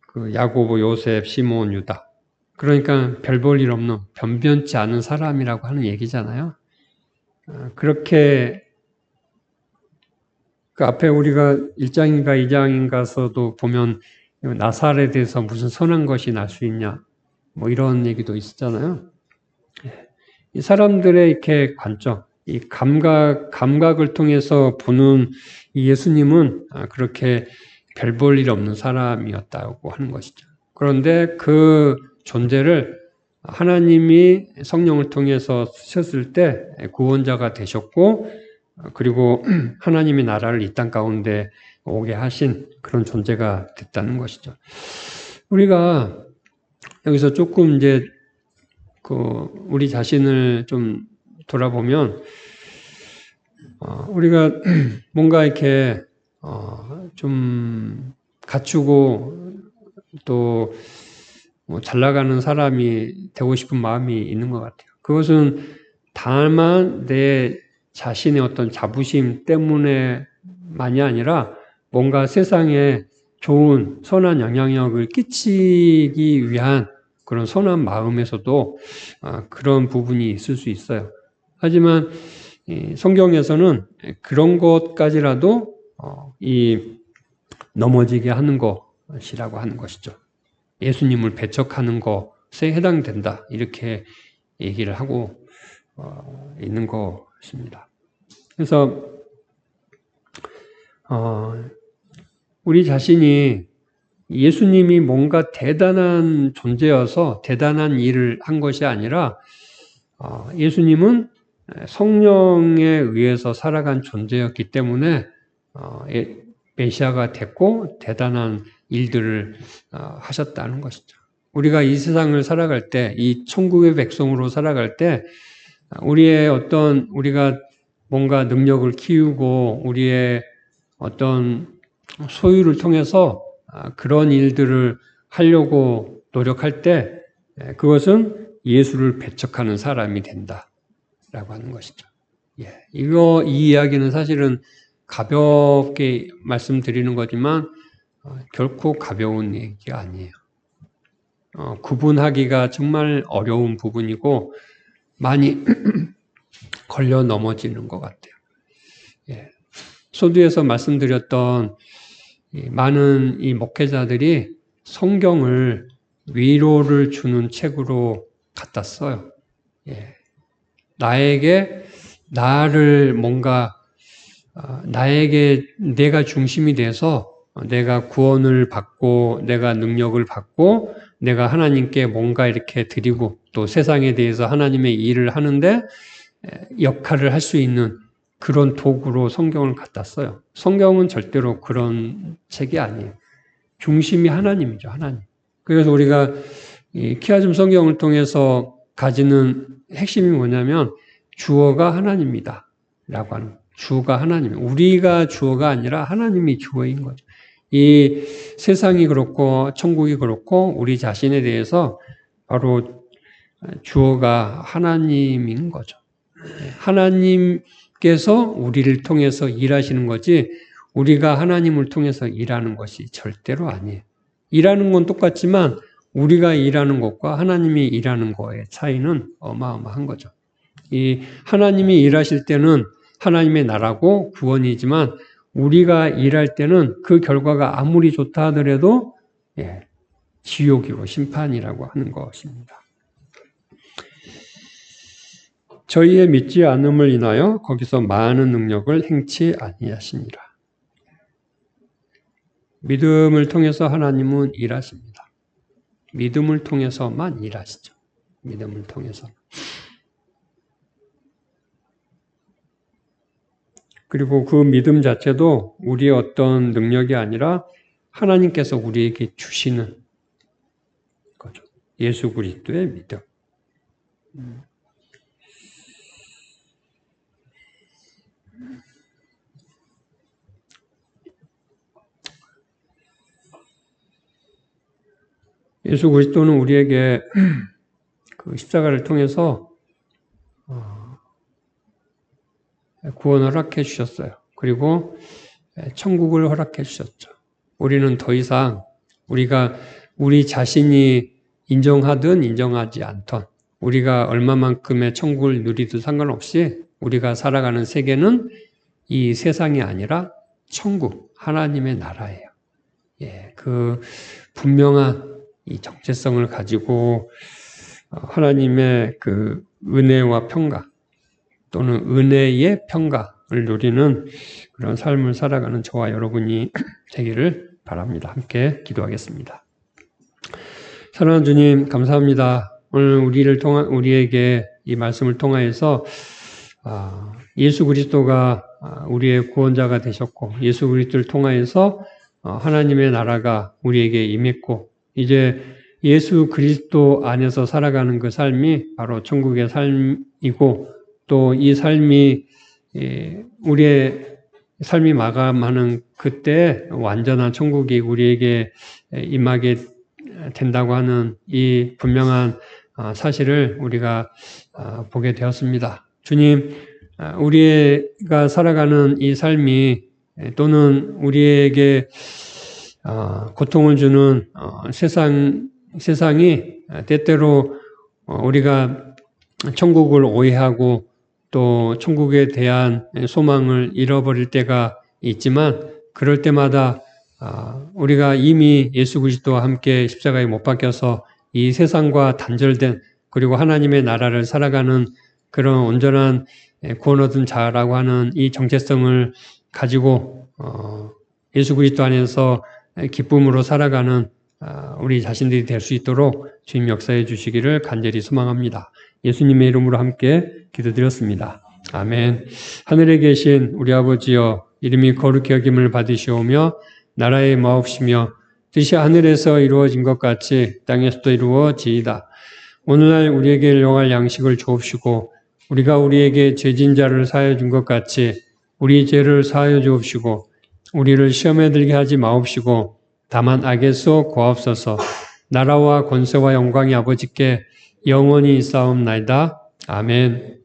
그 야고보, 요셉, 시몬, 유다. 그러니까 별 볼 일 없는 변변치 않은 사람이라고 하는 얘기잖아요. 그렇게 그 앞에 우리가 1장인가 2장인가서도 보면 나사렛에서 무슨 선한 것이 날 수 있냐 뭐 이런 얘기도 있었잖아요. 이 사람들의 이렇게 관점, 이 감각을 통해서 보는 이 예수님은 그렇게 별 볼 일 없는 사람이었다고 하는 것이죠. 그런데 그 존재를 하나님이 성령을 통해서 쓰셨을 때 구원자가 되셨고 그리고 하나님의 나라를 이 땅 가운데 오게 하신 그런 존재가 됐다는 것이죠. 우리가 여기서 조금 이제 우리 자신을 좀 돌아보면 우리가 뭔가 이렇게 좀 갖추고 또 뭐 잘 나가는 사람이 되고 싶은 마음이 있는 것 같아요. 그것은 다만 내 자신의 어떤 자부심 때문에만이 아니라 뭔가 세상에 좋은 선한 영향력을 끼치기 위한 그런 선한 마음에서도 그런 부분이 있을 수 있어요. 하지만 성경에서는 그런 것까지라도 이 넘어지게 하는 것이라고 하는 것이죠. 예수님을 배척하는 것에 해당된다. 이렇게 얘기를 하고 있는 것입니다. 그래서 우리 자신이 예수님이 뭔가 대단한 존재여서 대단한 일을 한 것이 아니라 예수님은 성령에 의해서 살아간 존재였기 때문에 메시아가 됐고 대단한 일들을 하셨다는 것이죠. 우리가 이 세상을 살아갈 때, 이 천국의 백성으로 살아갈 때 우리가 뭔가 능력을 키우고 우리의 어떤 소유를 통해서 그런 일들을 하려고 노력할 때 그것은 예수를 배척하는 사람이 된다라고 하는 것이죠. 이 이야기는 사실은 가볍게 말씀드리는 거지만 결코 가벼운 얘기가 아니에요. 구분하기가 정말 어려운 부분이고 많이 걸려 넘어지는 것 같아요. 소두에서 말씀드렸던 많은 이 목회자들이 성경을 위로를 주는 책으로 갖다 써요. 나에게 내가 중심이 돼서 내가 구원을 받고 내가 능력을 받고 내가 하나님께 뭔가 이렇게 드리고 또 세상에 대해서 하나님의 일을 하는데 역할을 할 수 있는 그런 도구로 성경을 갖다 써요. 성경은 절대로 그런 책이 아니에요. 중심이 하나님이죠, 하나님. 그래서 우리가 이 키아즘 성경을 통해서 가지는 핵심이 뭐냐면 주어가 하나님이다 라고 하는 거예요. 주가 하나님, 우리가 주어가 아니라 하나님이 주어인 거죠. 이 세상이 그렇고 천국이 그렇고 우리 자신에 대해서 바로 주어가 하나님인 거죠. 하나님께서 우리를 통해서 일하시는 거지 우리가 하나님을 통해서 일하는 것이 절대로 아니에요. 일하는 건 똑같지만 우리가 일하는 것과 하나님이 일하는 것의 차이는 어마어마한 거죠. 이 하나님이 일하실 때는 하나님의 나라고 구원이지만 우리가 일할 때는 그 결과가 아무리 좋다 하더라도 지옥이고 심판이라고 하는 것입니다. 저희의 믿지 않음을 인하여 거기서 많은 능력을 행치 아니하시니라. 믿음을 통해서 하나님은 일하십니다. 믿음을 통해서만 일하시죠. 믿음을 통해서. 그리고 그 믿음 자체도 우리의 어떤 능력이 아니라 하나님께서 우리에게 주시는 거죠. 예수 그리스도의 믿음. 예수 그리스도는 우리에게 그 십자가를 통해서 구원을 허락해 주셨어요. 그리고 천국을 허락해 주셨죠. 우리는 더 이상 우리 자신이 인정하든 인정하지 않던 우리가 얼마만큼의 천국을 누리든 상관없이 우리가 살아가는 세계는 이 세상이 아니라 천국, 하나님의 나라예요. 그 분명한 이 정체성을 가지고 하나님의 그 은혜와 평가 또는 은혜의 평가를 누리는 그런 삶을 살아가는 저와 여러분이 되기를 바랍니다. 함께 기도하겠습니다. 사랑하는 주님, 감사합니다. 오늘 우리에게 이 말씀을 통하여서 예수 그리스도가 우리의 구원자가 되셨고 예수 그리스도를 통하여서 하나님의 나라가 우리에게 임했고 이제 예수 그리스도 안에서 살아가는 그 삶이 바로 천국의 삶이고 또 이 삶이 우리의 삶이 마감하는 그때 완전한 천국이 우리에게 임하게 된다고 하는 이 분명한 사실을 우리가 보게 되었습니다. 주님, 우리가 살아가는 이 삶이 또는 우리에게 고통을 주는 세상이 때때로 우리가 천국을 오해하고 또 천국에 대한 소망을 잃어버릴 때가 있지만 그럴 때마다 우리가 이미 예수 그리스도와 함께 십자가에 못 박혀서 이 세상과 단절된 그리고 하나님의 나라를 살아가는 그런 온전한 구원 얻은 자라고 하는 이 정체성을 가지고 예수 그리스도 안에서 기쁨으로 살아가는 우리 자신들이 될 수 있도록 주님 역사해 주시기를 간절히 소망합니다. 예수님의 이름으로 함께 기도드렸습니다. 아멘. 하늘에 계신 우리 아버지여, 이름이 거룩히 여김을 받으시오며 나라의 마옵시며 뜻이 하늘에서 이루어진 것 같이 땅에서도 이루어지이다. 오늘날 우리에게 일용할 양식을 주옵시고 우리가 우리에게 죄진 자를 사하여 준 것 같이 우리 죄를 사하여 주옵시고 우리를 시험에 들게 하지 마옵시고 다만 악에서 구하옵소서. 나라와 권세와 영광이 아버지께 영원히 있사옵나이다. 아멘.